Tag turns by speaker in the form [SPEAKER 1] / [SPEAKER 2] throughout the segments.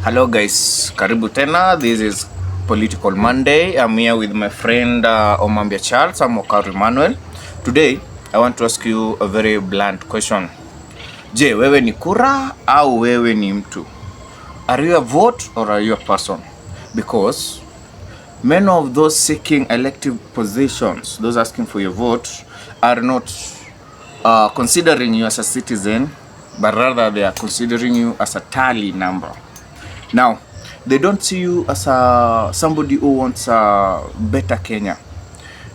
[SPEAKER 1] Hello guys, karibu tena. This is Political Monday. I'm here with my friend Omambia Charles. I'm Okaru Emmanuel. Today, I want to ask you a very blunt question. Je, wewe ni kura au wewe ni mtu? Are you a vote or are you a person? Because many of those seeking elective positions, those asking for your vote, are not considering you as a citizen, but rather they are considering you as a tally number. Now, they don't see you as somebody who wants a better Kenya.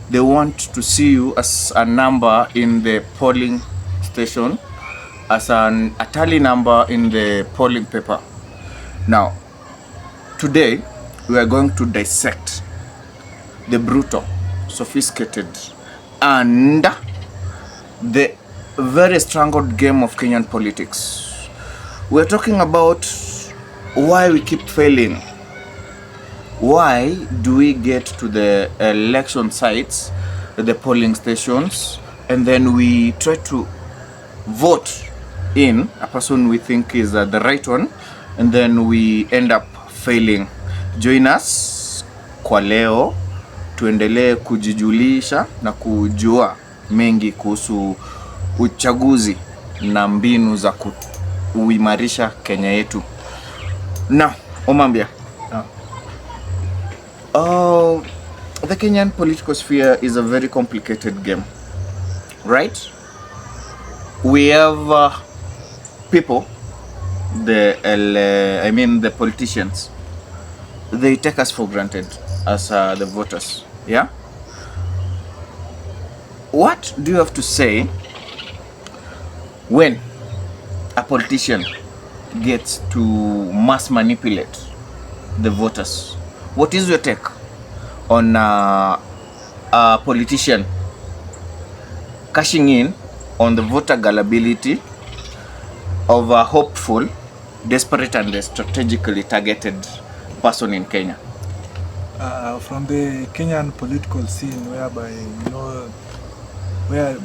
[SPEAKER 1] They want to see you as a number in the polling station, as a tally number in the polling paper. Now, today, we are going to dissect the brutal, sophisticated, and the very strangled game of Kenyan politics. We're talking about why we keep failing. Why do we get to the election sites, the polling stations, and then we try to vote in a person we think is the right one, and then we end up failing? Join us kwa leo tuendelee kujijulisha na kujua mengi kuhusu uchaguzi na mbinu za kuimarisha Kenya yetu. Now, Omambia. The Kenyan political sphere is a very complicated game, right? We have people, the politicians. They take us for granted as the voters. Yeah. What do you have to say when a politician gets to mass manipulate the voters? What is your take on a politician cashing in on the voter gullibility of a hopeful, desperate and strategically targeted person in Kenya?
[SPEAKER 2] From the Kenyan political scene, whereby where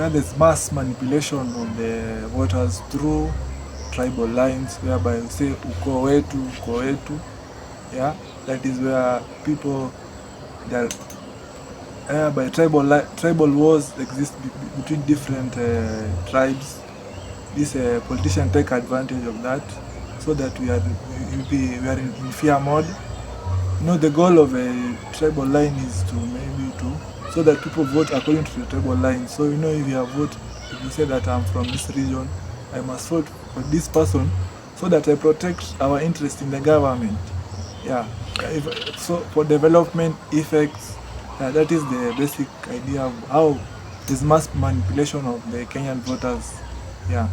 [SPEAKER 2] there's mass manipulation of the voters through tribal lines, whereby you say uko wetu, yeah, that is where people that whereby tribal wars exist between different tribes. This politician take advantage of that, so that we are in fear mode. The goal of a tribal line is so that people vote according to the tribal line. So if you say that I'm from this region, I must vote for this person so that I protect our interest in the government. Yeah. So for development effects, that is the basic idea of how this mass manipulation of the Kenyan voters. Yeah.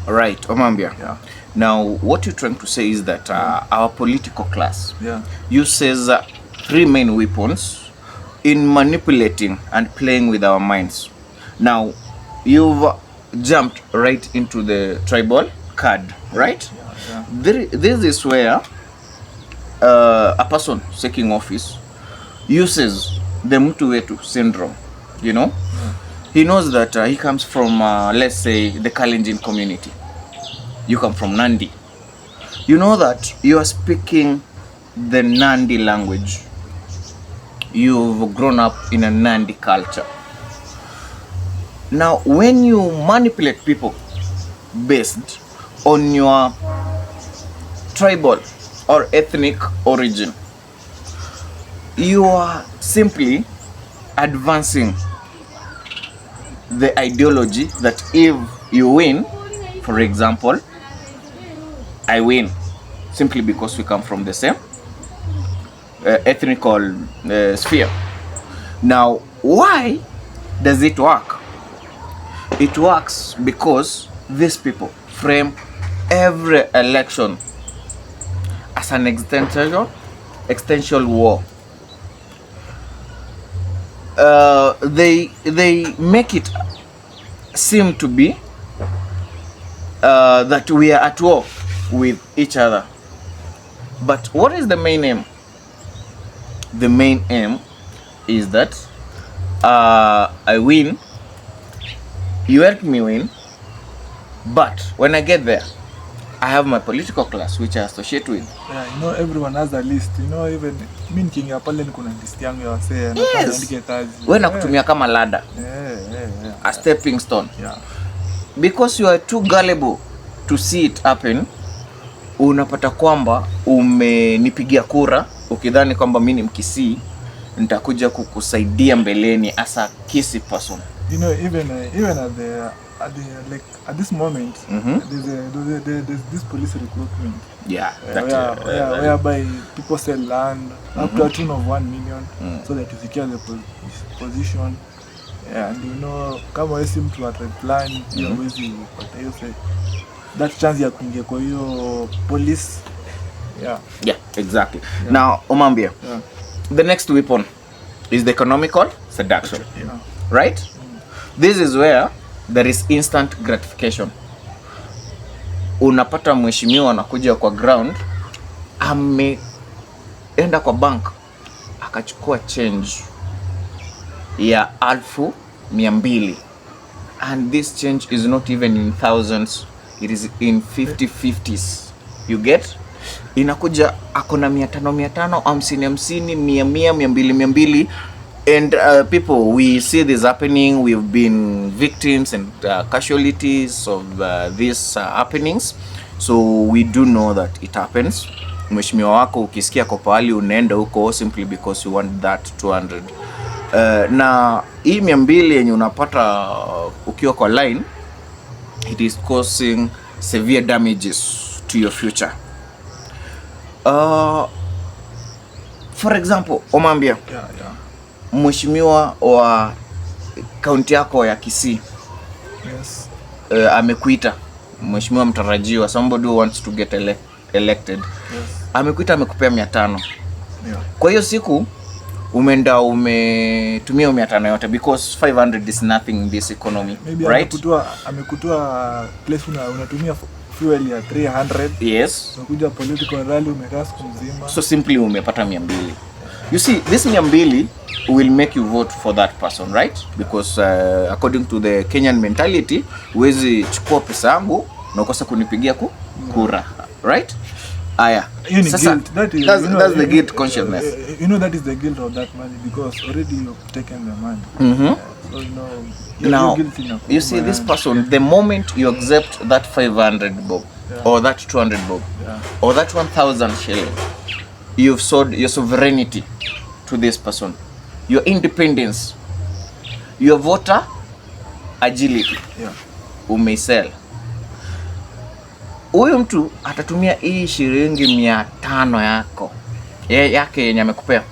[SPEAKER 1] All right, Omambia.
[SPEAKER 2] Yeah.
[SPEAKER 1] Now, what you're trying to say is that our political class uses three main weapons in manipulating and playing with our minds. Now, you've jumped right into the tribal card, right?
[SPEAKER 2] Yeah.
[SPEAKER 1] This is where a person seeking office uses the mtu wetu syndrome, He knows that he comes from, let's say, the Kalenjin community. You come from Nandi. You know that you are speaking the Nandi language. You've grown up in a Nandi culture. Now, when you manipulate people based on your tribal or ethnic origin, you are simply advancing the ideology that if you win, for example, I win simply because we come from the same ethnical sphere. Now, why does it work? It works because these people frame every election as an existential war. They make it seem to be that we are at war with each other. But what is the main aim? The main aim is that I win, you help me win, but when I get there, I have my political class which I associate with.
[SPEAKER 2] Yeah, you know, everyone has a list. You know, even mimi nikiingia pale niko na list yangu ya wasee
[SPEAKER 1] Yes.
[SPEAKER 2] niandike kazi.
[SPEAKER 1] Wewe nakutumia kama ladder. A stepping stone.
[SPEAKER 2] Yeah.
[SPEAKER 1] Because you are too gullible to see it happen, unapata kwamba umenipigia kura ukidhani kwamba mimi ni Mkisii nitakuja kukusaidia mbeleni as a Kisii person.
[SPEAKER 2] You know, even at this moment, there's this police recruitment.
[SPEAKER 1] Yeah,
[SPEAKER 2] whereby people sell land up to a tune of 1 million so that you secure the position. Yeah, and you know, kama wewe si mtu ataplan hiyo wezi kupata hiyo that chance ya kuingia kwa hiyo police.
[SPEAKER 1] Yeah, exactly. Now, Omambia, the next weapon is the economical seduction. Right? This is where there is instant gratification. Unapata mheshimiwa anakuja kwa ground, ameenda kwa bank akachukua change ya 200,000, and this change is not even in thousands, it is in 50s. You get? Inakuja akona 500, 50, 100, and people, we see this happening. We've been victims and casualties of these happenings, so we do know that it happens. Mheshimiwa wako ukisikia kwa pahali unaenda huko simply because you want that 200. Na hii 200 yenye unapata ukiwa kwa line, it is causing severe damages to your future. For example, Omambia, mheshimiwa wa kaunti yako ya Kisii,
[SPEAKER 2] yes,
[SPEAKER 1] amekuita, mheshimiwa mtarajiwa, somebody who wants to get elected,
[SPEAKER 2] yes, amekuita,
[SPEAKER 1] amekupea 500. Kwa hiyo siku umeenda umetumia 500 yote because 500 is nothing in this economy.
[SPEAKER 2] Maybe right? Amekutoa place unatumia fuel ya 300.
[SPEAKER 1] Yes.
[SPEAKER 2] Unakuja political rally umekaa siku mzima.
[SPEAKER 1] So simply umepata 200. You see, this 200 will make you vote for that person, right? Because according to the Kenyan mentality, huwezi chukua pesa yangu na ukosa kunipigia kura, right? Aya. Sasa, that's the guilt consciousness.
[SPEAKER 2] You know, that is the guilt of that money because already you've taken the money. So you know,
[SPEAKER 1] now you see this person, the moment you accept that 500 bob, or that 200 bob, or that 1,000 shilling, you've sold your sovereignty to this person, your independence, your voter agility. Umeisell. Huyu mtu atatumia hii shilingi 500 yako yake yenye amekupea,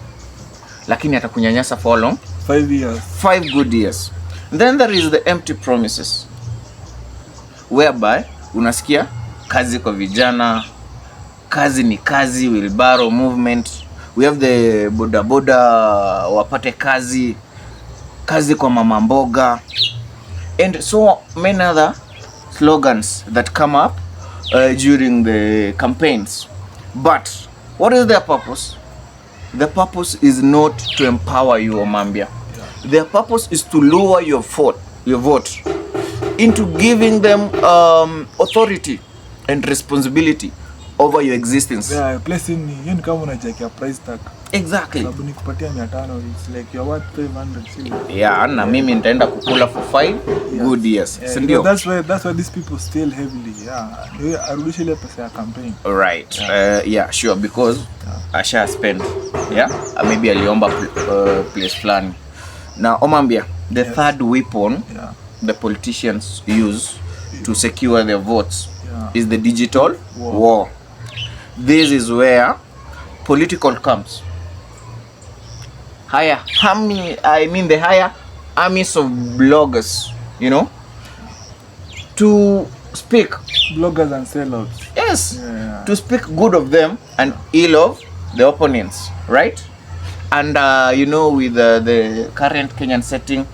[SPEAKER 1] lakini atakunyanyasa for long
[SPEAKER 2] 5 years,
[SPEAKER 1] 5 good years. Then there is the empty promises, whereby unasikia kazi kwa vijana, kazi ni kazi, wheelbarrow movement, we have the boda wapate kazi, kazi kwa mama mboga, and so many other slogans that come up during the campaigns. But what is their purpose? The purpose is not to empower you, Omambia. Their purpose is to lower your vote into giving them authority and responsibility over your existence.
[SPEAKER 2] Yeah, placing you ni kama unajiwekea price tag.
[SPEAKER 1] Exactly.
[SPEAKER 2] Sababu nikupatia 500, it's like you're worth 500 shillings.
[SPEAKER 1] Yeah, na mimi nitaenda kukula for 5 good years.
[SPEAKER 2] Yeah,
[SPEAKER 1] Ndio.
[SPEAKER 2] That's why these people steal heavily. Yeah. They arudisha ile pesa ya campaign.
[SPEAKER 1] Right. Yeah, sure, because asha spend. Yeah. Maybe aliomba place fulani. Now, Omambia, the third weapon the politicians use to secure their votes is the digital war. This is where political comes. The higher armies of bloggers, you know, to speak.
[SPEAKER 2] Bloggers and sellouts.
[SPEAKER 1] Yes. Yeah. To speak good of them and ill of the opponents, right? And you know, with the current Kenyan setting,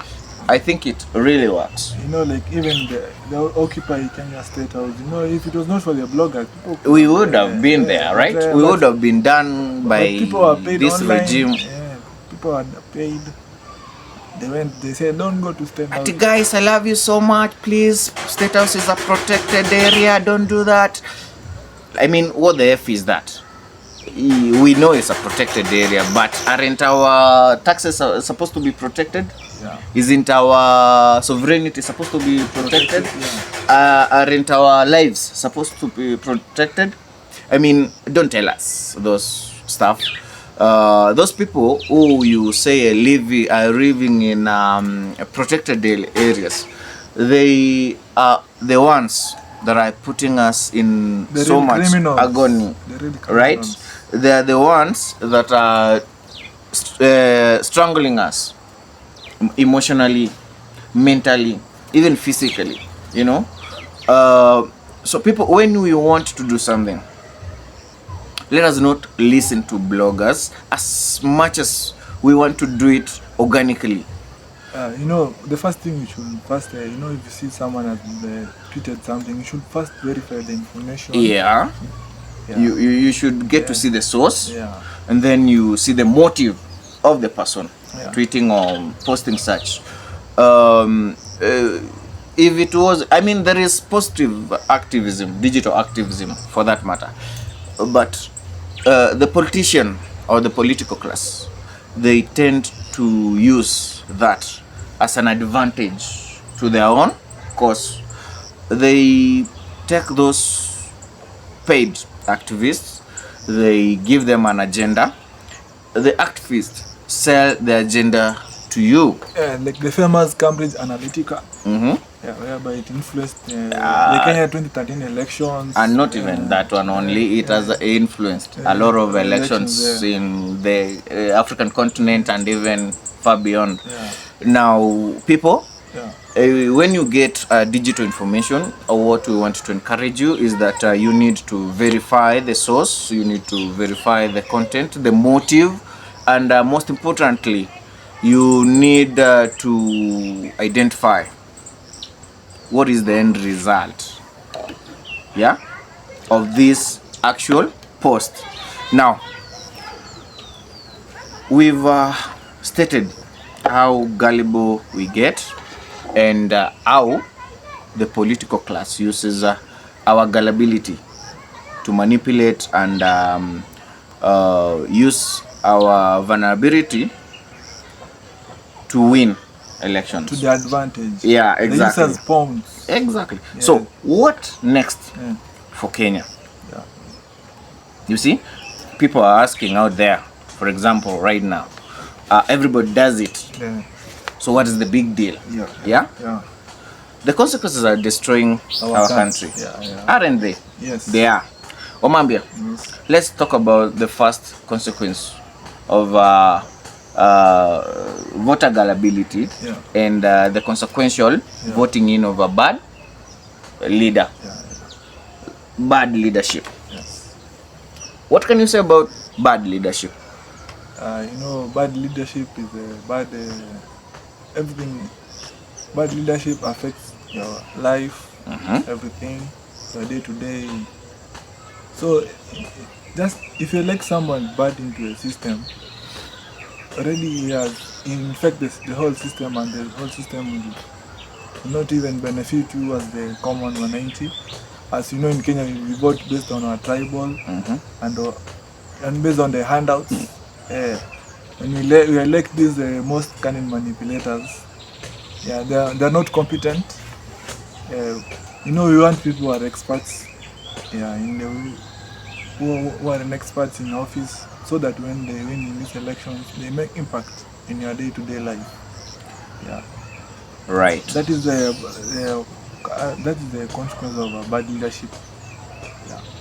[SPEAKER 1] I think it really works.
[SPEAKER 2] You know, like even the Occupy Kenya State House, you know, if it was not for the bloggers,
[SPEAKER 1] we would have been there, right? We would have been done by this
[SPEAKER 2] online,
[SPEAKER 1] regime.
[SPEAKER 2] Yeah, people are paid. They said, don't go to State House.
[SPEAKER 1] Guys, I love you so much. Please, State House is a protected area. Don't do that. I mean, what the F is that? We know it's a protected area, but aren't our taxes supposed to be protected?
[SPEAKER 2] Yeah.
[SPEAKER 1] Isn't our sovereignty supposed to be protected?
[SPEAKER 2] Yeah.
[SPEAKER 1] Aren't our lives supposed to be protected? I mean, don't tell us those stuff. Those people who you say are living in protected areas, they are the ones that are putting us in so much agony, right? They are the ones that are strangling us emotionally, mentally, even physically, you know. So people, when we want to do something, let us not listen to bloggers as much as we want to do it organically.
[SPEAKER 2] You know, the first thing you should first, you know, if you see someone has tweeted something, you should first verify the information.
[SPEAKER 1] Yeah. You should get to see the source, and then you see the motive of the person tweeting or posting such. If it was, I mean, there is positive activism, digital activism for that matter, but the politician or the political class, they tend to use that as an advantage to their own cause. They take those paid activists, they give them an agenda. The activists sell the agenda to you.
[SPEAKER 2] Like the famous Cambridge Analytica, whereby it influenced the Kenya 2013 elections.
[SPEAKER 1] And not even that one only, it has influenced a lot of elections in the African continent and even far beyond. Now, people, when you get digital information, what we want to encourage you is that you need to verify the source, you need to verify the content, the motive, and most importantly, you need to identify what is the end result, of this actual post. Now, we've stated how gullible we get and how the political class uses our gullibility to manipulate and use our vulnerability to win elections.
[SPEAKER 2] To the advantage.
[SPEAKER 1] Yeah, exactly.
[SPEAKER 2] The users' pawns.
[SPEAKER 1] Exactly. So, what next for Kenya? You see, people are asking out there, for example, right now, everybody does it. So what is the big deal? The consequences are destroying our country. Aren't they?
[SPEAKER 2] Yes.
[SPEAKER 1] They are. Omambia, let's talk about the first consequence of voter gullibility and the consequential voting in of a bad leader. Bad leadership. What can you say about bad leadership?
[SPEAKER 2] You know, bad leadership is bad. Everything. Bad leadership affects your life, everything, your day to day. So, just if you elect someone bad into a system, already he has infected the whole system, and the whole system will not even benefit you as the common 190. As you know, in Kenya, we vote based on our tribal and based on the handouts. When we elect these most cunning manipulators, they're not competent. You know, we want people who are experts, who are experts in office, so that when they win in these elections, they make impact in your day-to-day life.
[SPEAKER 1] Right.
[SPEAKER 2] That is the consequence of bad leadership.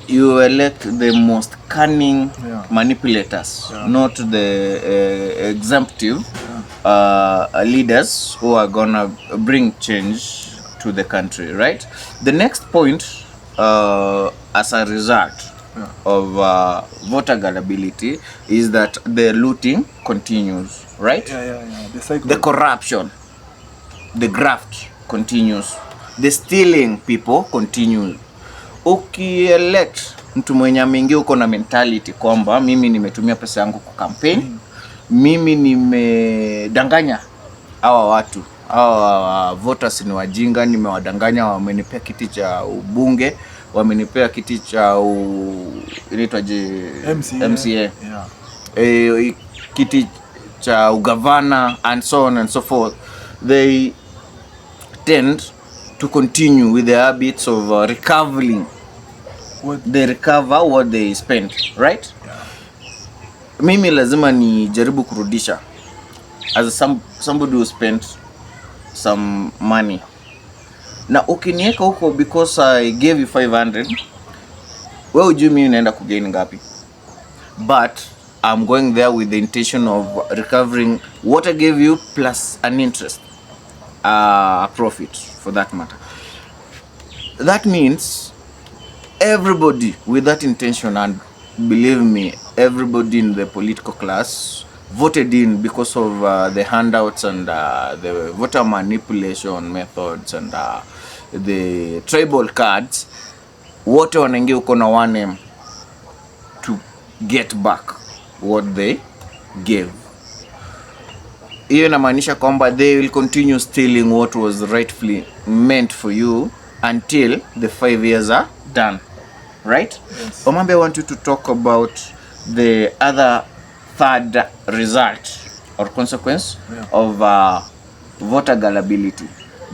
[SPEAKER 1] You elect the most cunning manipulators, not the exemptive leaders who are gonna bring change to the country, right? The next point, as a result of voter gullibility, is that the looting continues, right? The corruption, the graft continues, the stealing people continue. Ukielect mtu mwenye mingi uko na mentality kwamba mimi nimetumia pesa yangu kwa campaign, mimi nimedanganya hawa watu, hawa voters ni wajinga, nimewadanganya, wamenipea kiti cha ubunge, wamenipea kiti cha inaitwaje, MCA.
[SPEAKER 2] Yeah.
[SPEAKER 1] Kiti cha ugavana and so on and so forth. They tend to continue with the habits of recovering. They recover what they spend, right?
[SPEAKER 2] Yeah.
[SPEAKER 1] Mimi lazima ni jaribu kurudisha as somebody who spent some money. Na ukinieka huko because I gave you 500, wewe ujui mimi naenda kugain ngapi. But I'm going there with the intention of recovering what I gave you plus an interest, a profit for that matter. That means everybody with that intention, and believe me, everybody in the political class voted in because of the handouts and the voter manipulation methods and the tribal cards. Wote wanaingia uko na one aim, to get back what they gave. Hiyo inamaanisha kwamba they will continue stealing what was rightfully meant for you until the 5 years are done, right?
[SPEAKER 2] Yes.
[SPEAKER 1] Omambe, I want you to talk about the other third result or consequence of voter gullibility.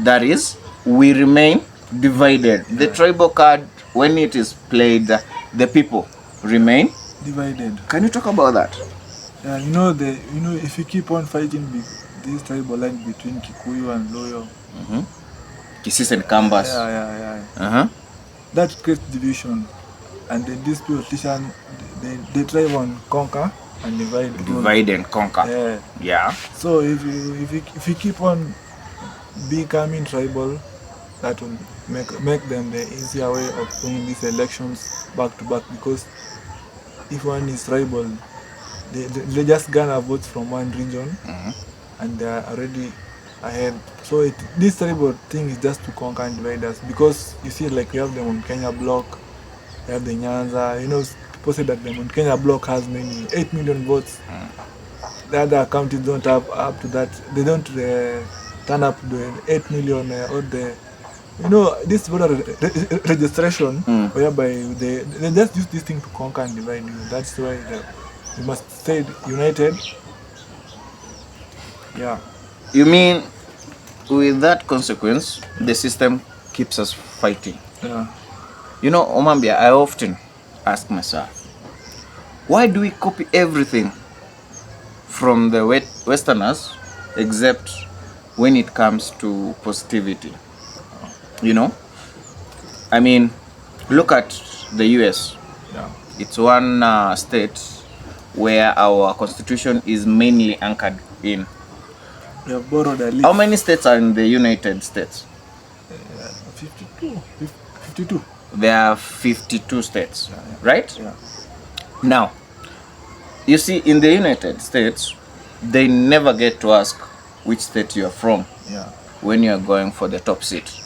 [SPEAKER 1] That is, we remain divided. The tribal card, when it is played, the people remain
[SPEAKER 2] divided.
[SPEAKER 1] Can you talk about that?
[SPEAKER 2] Yeah, if you keep on fighting this tribal line between Kikuyu and Loyo,
[SPEAKER 1] Kisii and Kambas.
[SPEAKER 2] Yeah. That creates division, and then these politicians, they try and conquer and divide.
[SPEAKER 1] Divide and conquer. Yeah.
[SPEAKER 2] So if you keep on becoming tribal, that will make them the easier way of winning these elections back to back, because if one is tribal, they just garner votes from one region, and they are already ahead. So this tribal thing is just to conquer and divide us, because you see, like, we have the Mount Kenya block, we have the Nyanza. People say that the Mount Kenya block has 8 million votes. The other counties don't have up to that. They don't turn up the 8 million or the this voter registration, whereby they just use this thing to conquer and divide you. That's why we must stay united. Yeah.
[SPEAKER 1] You mean with that consequence, the system keeps us fighting?
[SPEAKER 2] Yeah.
[SPEAKER 1] Omambia, I often ask myself, why do we copy everything from the Westerners except when it comes to positivity? I mean, look at the US.
[SPEAKER 2] Yeah.
[SPEAKER 1] It's one state where our constitution is mainly anchored in.
[SPEAKER 2] We have borrowed a leaf.
[SPEAKER 1] How many states are in the United States?
[SPEAKER 2] 52.
[SPEAKER 1] There are 52 states, right?
[SPEAKER 2] Yeah.
[SPEAKER 1] Now, you see, in the United States, they never get to ask which state you are from when you are going for the top seat.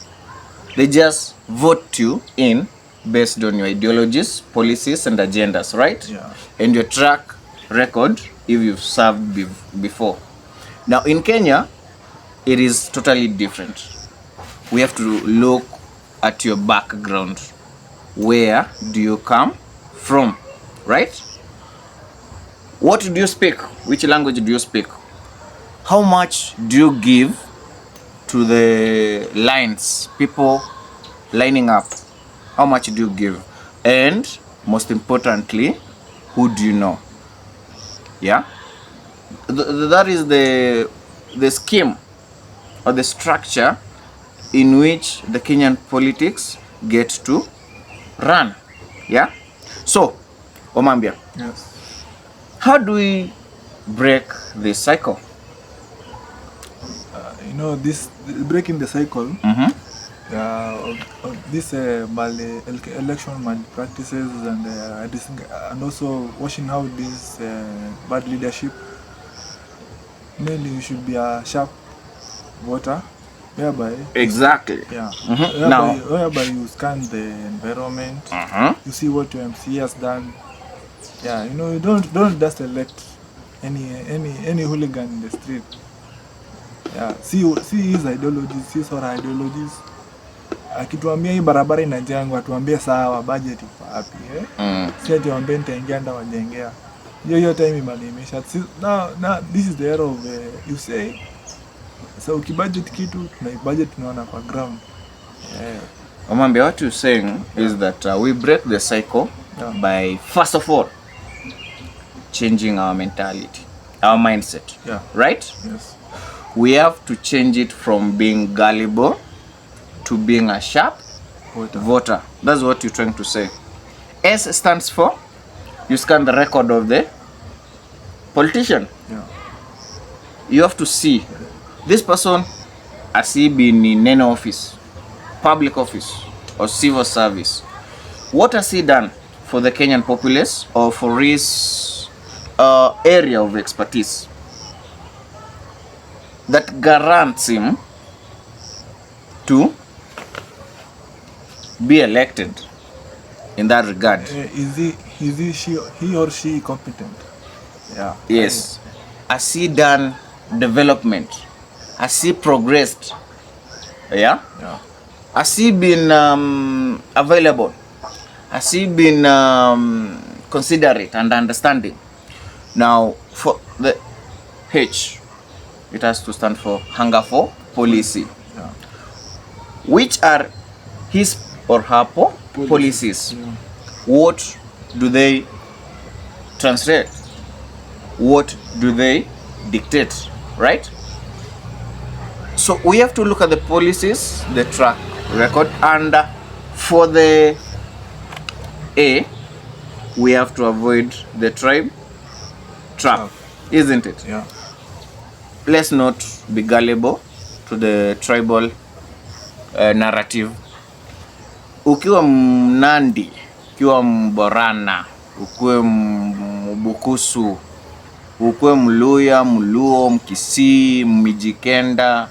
[SPEAKER 1] They just vote you in based on your ideologies, policies, and agendas, right?
[SPEAKER 2] Yeah.
[SPEAKER 1] And your track record if you've served before. Now, in Kenya, it is totally different. We have to look at your background. Where do you come from, right? What do you speak? Which language do you speak? How much do you give to the lines, people lining up? How much do you give? And most importantly, who do you know? Yeah, that is the scheme or the structure in which the Kenyan politics get to run. Yeah. So, Omambia,
[SPEAKER 2] Yes.
[SPEAKER 1] how do we break this cycle?
[SPEAKER 2] This breaking the cycle. Of this election malpractices and also washing out this bad leadership. Mainly, you should be a sharp voter, whereby
[SPEAKER 1] Exactly.
[SPEAKER 2] whereby you scan the environment, you see what your MC has done. Yeah, you don't just elect any hooligan in the street. Yeah, see his ideologies, see her ideologies, akituambia hii barabara inajengwa, atuambie sawa, budget iko wapi si ati waambie nitaingia ndawajengea. Hiyo time imalimisha. Now this is the era of you say, so ukibudget kitu budget tunaona kwa ground.
[SPEAKER 1] Omambia, what you're saying is that we break the cycle by first of all changing our mentality, our mindset. Right?
[SPEAKER 2] Yes.
[SPEAKER 1] We have to change it from being gullible to being a sharp voter. That's what you're trying to say. S stands for, you scan the record of the politician. You have to see this person, has he been in any office, public office or civil service? What has he done for the Kenyan populace or for his area of expertise that guarantees him to be elected in that regard?
[SPEAKER 2] He or she competent?
[SPEAKER 1] Yes. Has he done development? Has he progressed? Has he been available? Has he been considerate and understanding? Now, for the H, it has to stand for hunger for policy. Which are his or her policies? What do they translate? What do they dictate? Right? So we have to look at the policies, the track record, and for the A, we have to avoid the tribe trap, isn't it? Let's not be gullible to the tribal narrative. Ukiwa Mnandi, ukiwa Mborana, ukiwa Mbukusu, ukiwa Mluya, Mluo, Mkisii, Mijikenda,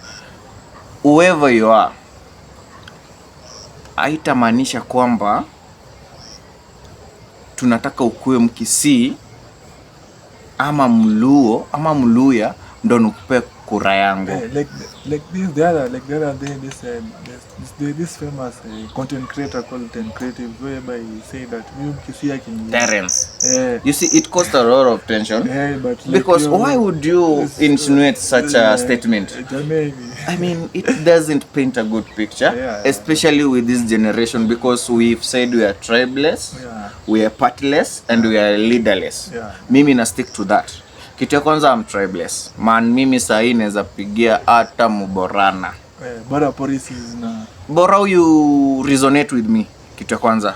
[SPEAKER 1] whoever you are, haitamaanisha kwamba tunataka ukuwe Mkisii ama Mluo ama Mluya ndo nukupe kura yangu.
[SPEAKER 2] Like the other day, this famous content creator called Ten Creative, whereby he said that
[SPEAKER 1] Terence. You see, it caused a lot of tension.
[SPEAKER 2] But
[SPEAKER 1] because why would you insinuate such a statement? I mean, it doesn't paint a good picture, especially with this generation, because we've said we are tribeless, we are partyless, and we are leaderless. Mimi na stick to that. Kitu ya kwanza, I'm tribeless. Man, mimi sahi naweza pigia hata Mborana. Bora you resonate with me. Kitu ya kwanza.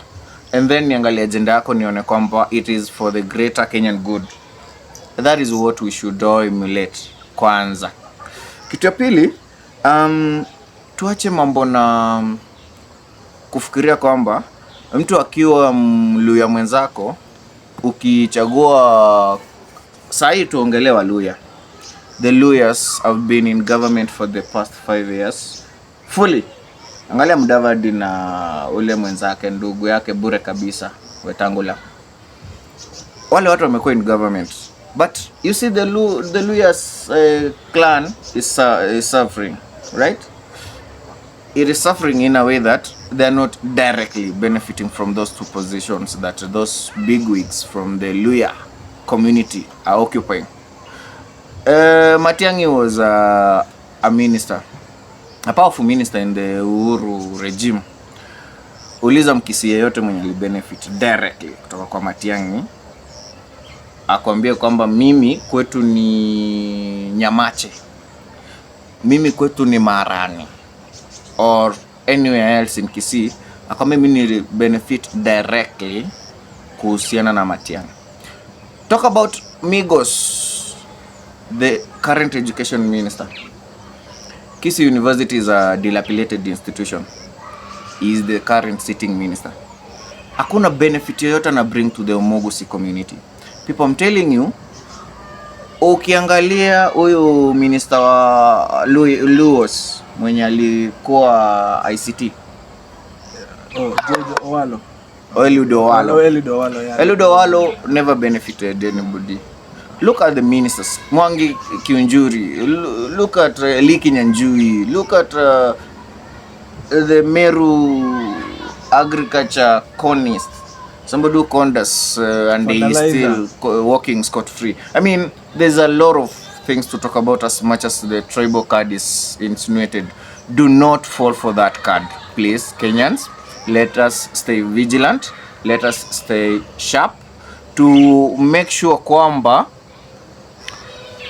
[SPEAKER 1] And then niangalia agenda yako nione kwamba it is for the greater Kenyan good. That is what we should all emulate kwanza. Kitu ya pili, tuache mambo na kufikiria kwamba mtu akiwa Mluya mwenzako ukichagua. Sahi tuongelee Waluya. The Luyas have been in government for the past 5 years fully. Angalia Mudavadi na ule mwenzake ndugu yake bure kabisa Wetangula. Wale watu wamekuwa in government. But you see the Luyas clan is suffering, right? It is suffering in a way that they are not directly benefiting from those two positions that those bigwigs from the Luya community are occupying. Matiang'i was a minister, a powerful minister in the Uhuru regime. Uliza Mkisii yeyote mwenye li benefit directly kutoka kwa Matiang'i, akwambia kwamba mimi kwetu ni Nyamache, mimi kwetu ni Marani, or anywhere else in Kisii, akwambia mimi ni benefit directly kuhusiana na Matiang'i. Talk about Migos, the current education minister. Kisii University is a dilapidated institution. He is the current sitting minister. Hakuna benefit yoyote na bring to the Omogusi community. People, I'm telling you, ukiangalia huyo minister wa Luos mwenye alikuwa ICT.
[SPEAKER 2] George Owalo.
[SPEAKER 1] Eliud Owalo.
[SPEAKER 2] Eliud
[SPEAKER 1] Owalo never benefited anybody. Look at the ministers. Mwangi Kiunjuri. Look at Liki Nyanjui. Look at the Meru agriculture colonist, somebody who conned us and he is still walking scot-free. I mean, there's a lot of things to talk about as much as the tribal card is insinuated. Do not fall for that card, please, Kenyans. Let us stay vigilant. Let us stay sharp to make sure kwamba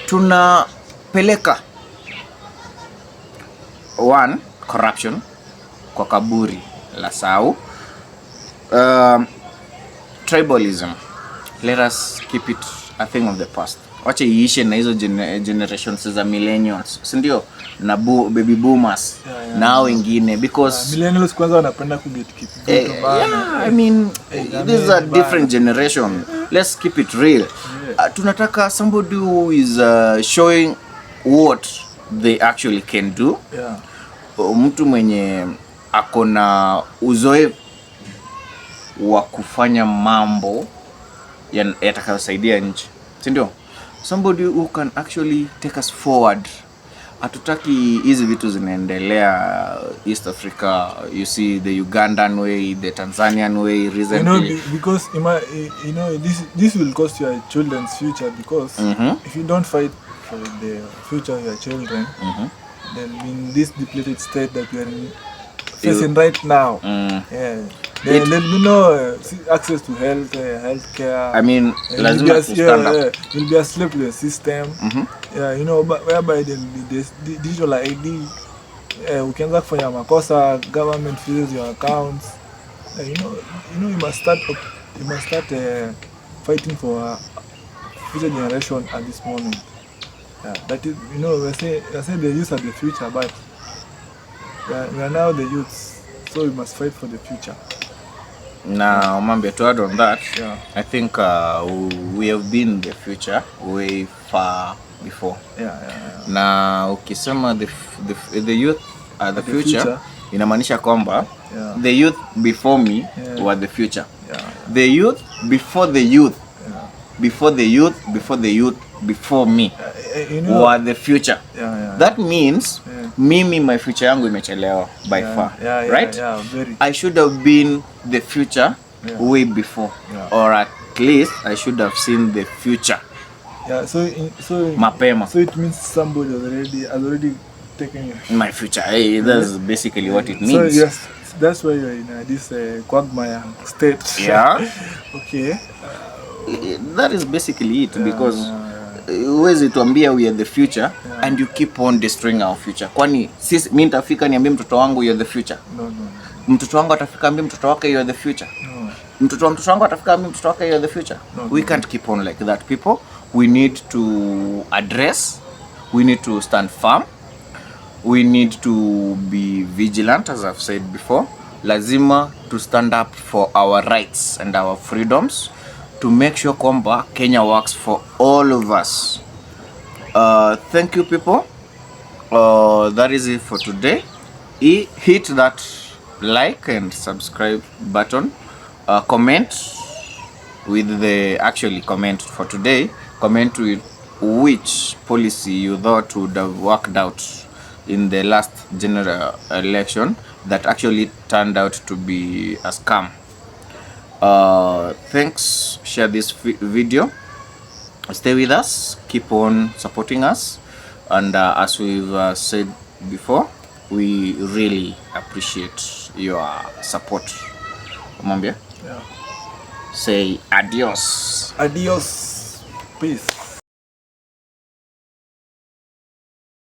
[SPEAKER 1] tunapeleka one, corruption kwa kaburi la sau. Tribalism, let us keep it a thing of the past. Wacha iishe na hizo generations za millennials, si ndio? Na baby boomers na wengine, because
[SPEAKER 2] millennials kwanza wanapenda kugetkip vitu bana.
[SPEAKER 1] I mean, this is a different generation. Let's keep it real. Tunataka somebody who is showing what they actually can do. Mtu mwenye akona uzoefu wa kufanya mambo yatakayosaidia nchi, si ndio? Somebody who can actually take us forward. Hatutaki hizi vitu zinaendelea East Africa. You see the Ugandan way, the Tanzanian way recently.
[SPEAKER 2] Because this will cost your children's future, because if you don't fight for the future of your children, then in this depleted state that we are facing right now, there will be no access to health care.
[SPEAKER 1] I mean, lazima to stand up.
[SPEAKER 2] Will be a sleepless system. Whereby the digital ID, ukianza kufanya makosa, government freezes your accounts. You must start fighting for a future generation at this moment. That is, we say the youth are the future, but we are now the youths, so we must fight for the future.
[SPEAKER 1] Now, Mambe, to add on that, I think we have been the future way far before. Na ukisema the youth are the future, inamaanisha kwamba the youth before me were the future. The youth before the youth, before the youth, before the youth, before me were the future. That means mimi, my future yangu imechelewa by far, right?
[SPEAKER 2] Very.
[SPEAKER 1] I should have been the future way before, or at least I should have seen the future. Mapema.
[SPEAKER 2] So it means somebody has already taken
[SPEAKER 1] my future. Hey, that's basically what it means.
[SPEAKER 2] So yes, that's why you're in this quagmire state. Okay.
[SPEAKER 1] That is basically it, because huwezi tuambia we are the future and you keep on destroying our future. Kwani sisi mimi nitafika niambie mtoto wangu you are the future?
[SPEAKER 2] No.
[SPEAKER 1] Mtoto wangu atafika niambie mtoto wake you are the future?
[SPEAKER 2] No.
[SPEAKER 1] Mtoto wangu atafika niambie mtoto wake you are the future?
[SPEAKER 2] No.
[SPEAKER 1] We can't keep on like that, people. We need to address, we need to stand firm, we need to be vigilant, as I've said before. Lazima to stand up for our rights and our freedoms, to make sure kwamba Kenya works for all of us. Thank you, people. That is it for today. Hit that like and subscribe button. Comment with the comment for today. Comment with which policy you thought would have worked out in the last general election that actually turned out to be a scam. Thanks. Share this video. Stay with us. Keep on supporting us. And as we've said before, we really appreciate your support. Mambia?
[SPEAKER 2] Yeah.
[SPEAKER 1] Say adios.
[SPEAKER 2] Adios. Peace.